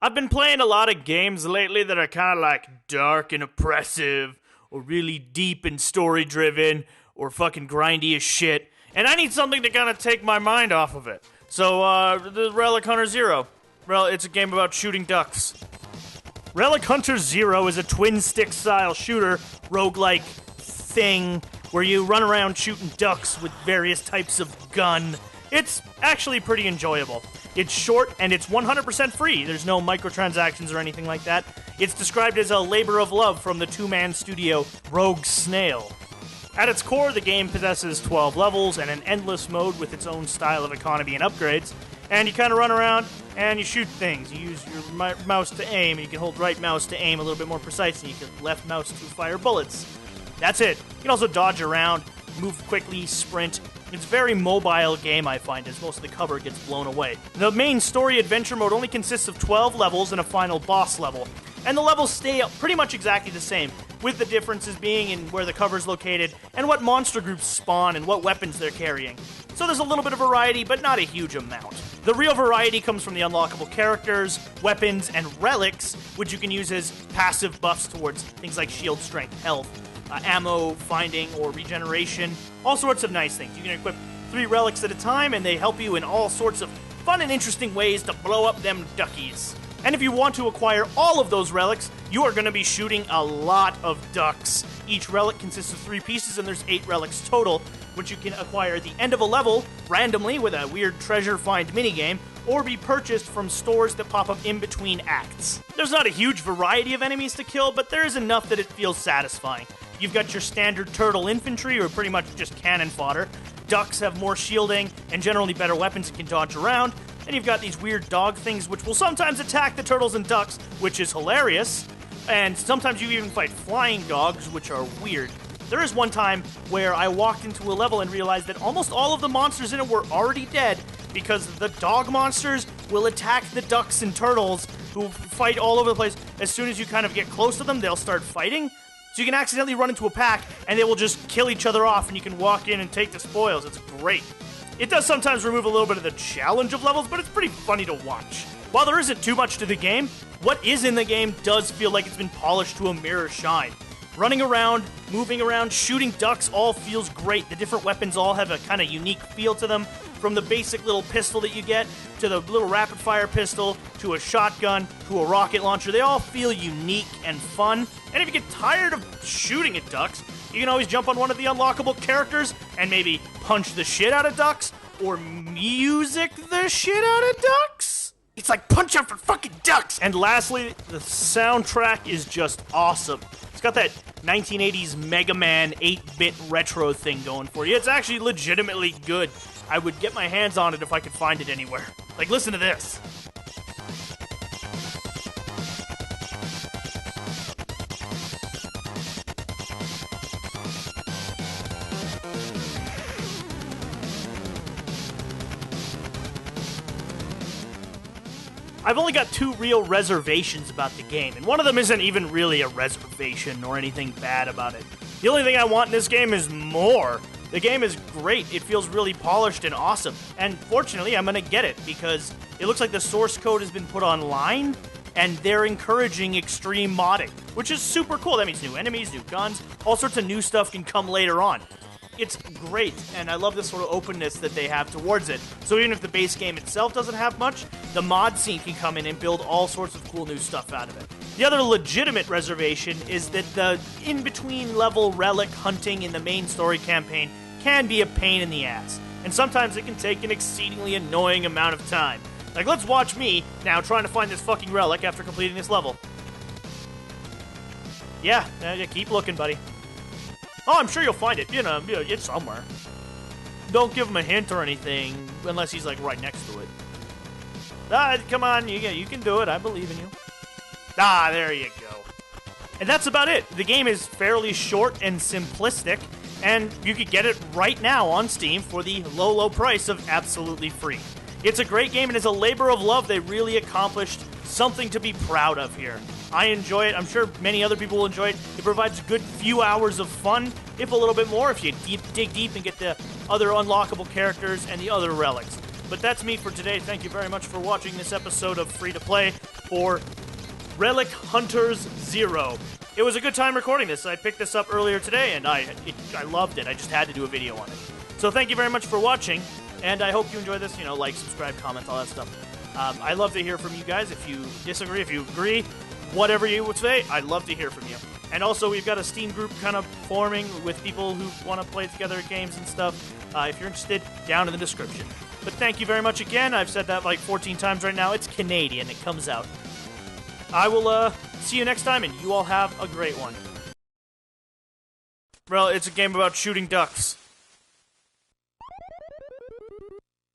I've been playing a lot of games lately that are kind of like dark and oppressive, or really deep and story driven, or fucking grindy as shit, and I need something to kind of take my mind off of it. So, the Relic Hunter Zero. It's a game about shooting ducks. Relic Hunter Zero is a twin-stick style shooter, roguelike thing, where you run around shooting ducks with various types of gun. It's actually pretty enjoyable. It's short and it's 100% free. There's no microtransactions or anything like that. It's described as a labor of love from the two-man studio Rogue Snail. At its core, the game possesses 12 levels and an endless mode with its own style of economy and upgrades. And you kind of run around and you shoot things. You use your mouse to aim, and you can hold right mouse to aim a little bit more precisely. You can left mouse to fire bullets. That's it. You can also dodge around, move quickly, sprint. It's a very mobile game, I find, as most of the cover gets blown away. The main story adventure mode only consists of 12 levels and a final boss level. And the levels stay pretty much exactly the same, with the differences being in where the cover's located, and what monster groups spawn, and what weapons they're carrying. So there's a little bit of variety, but not a huge amount. The real variety comes from the unlockable characters, weapons, and relics, which you can use as passive buffs towards things like shield strength, health, ammo finding, or regeneration. All sorts of nice things. You can equip 3 relics at a time, and they help you in all sorts of fun and interesting ways to blow up them duckies. And if you want to acquire all of those relics, you are going to be shooting a lot of ducks. Each relic consists of 3 pieces, and there's 8 relics total, which you can acquire at the end of a level, randomly, with a weird treasure find minigame, or be purchased from stores that pop up in between acts. There's not a huge variety of enemies to kill, but there is enough that it feels satisfying. You've got your standard turtle infantry, or pretty much just cannon fodder. Ducks have more shielding, and generally better weapons and can dodge around. And you've got these weird dog things which will sometimes attack the turtles and ducks, which is hilarious. And sometimes you even fight flying dogs, which are weird. There is one time where I walked into a level and realized that almost all of the monsters in it were already dead because the dog monsters will attack the ducks and turtles who fight all over the place. As soon as you kind of get close to them, they'll start fighting. So you can accidentally run into a pack and they will just kill each other off and you can walk in and take the spoils. It's great. It does sometimes remove a little bit of the challenge of levels, but it's pretty funny to watch. While there isn't too much to the game, what is in the game does feel like it's been polished to a mirror shine. Running around, moving around, shooting ducks all feels great. The different weapons all have a kind of unique feel to them. From the basic little pistol that you get, to the little rapid-fire pistol, to a shotgun, to a rocket launcher, they all feel unique and fun. And if you get tired of shooting at ducks, you can always jump on one of the unlockable characters and maybe punch the shit out of ducks, or music the shit out of ducks. It's like punch out for fucking ducks! And lastly, the soundtrack is just awesome. It's got that 1980s Mega Man 8-bit retro thing going for you. It's actually legitimately good. I would get my hands on it if I could find it anywhere. Like, listen to this. I've only got 2 real reservations about the game, and one of them isn't even really a reservation or anything bad about it. The only thing I want in this game is more. The game is great. It feels really polished and awesome. And fortunately, I'm gonna get it because it looks like the source code has been put online and they're encouraging extreme modding, which is super cool. That means new enemies, new guns, all sorts of new stuff can come later on. It's great, and I love this sort of openness that they have towards it. So even if the base game itself doesn't have much, the mod scene can come in and build all sorts of cool new stuff out of it. The other legitimate reservation is that the in-between level relic hunting in the main story campaign can be a pain in the ass, and sometimes it can take an exceedingly annoying amount of time. Like, let's watch me now trying to find this fucking relic after completing this level. Yeah, keep looking, buddy. Oh, I'm sure you'll find it. You know, it's somewhere. Don't give him a hint or anything, unless he's, like, right next to it. Come on, you can do it. I believe in you. There you go. And that's about it. The game is fairly short and simplistic, and you could get it right now on Steam for the low, low price of absolutely free. It's a great game, and as a labor of love, they really accomplished something to be proud of here. I enjoy it. I'm sure many other people will enjoy it. It provides a good few hours of fun, if a little bit more, if you dig deep and get the other unlockable characters and the other relics. But that's me for today. Thank you very much for watching this episode of Free to Play. or Relic Hunters 0. It was a good time recording this. I picked this up earlier today, and I loved it. I just had to do a video on it. So thank you very much for watching, and I hope you enjoy this. Like, subscribe, comment, all that stuff. I love to hear from you guys. If you disagree, if you agree, whatever you would say, I'd love to hear from you. And also, we've got a Steam group kind of forming with people who want to play together at games and stuff. If you're interested, down in the description. But thank you very much again. I've said that like 14 times right now. It's Canadian. It comes out. I will see you next time, and you all have a great one. Well, it's a game about shooting ducks.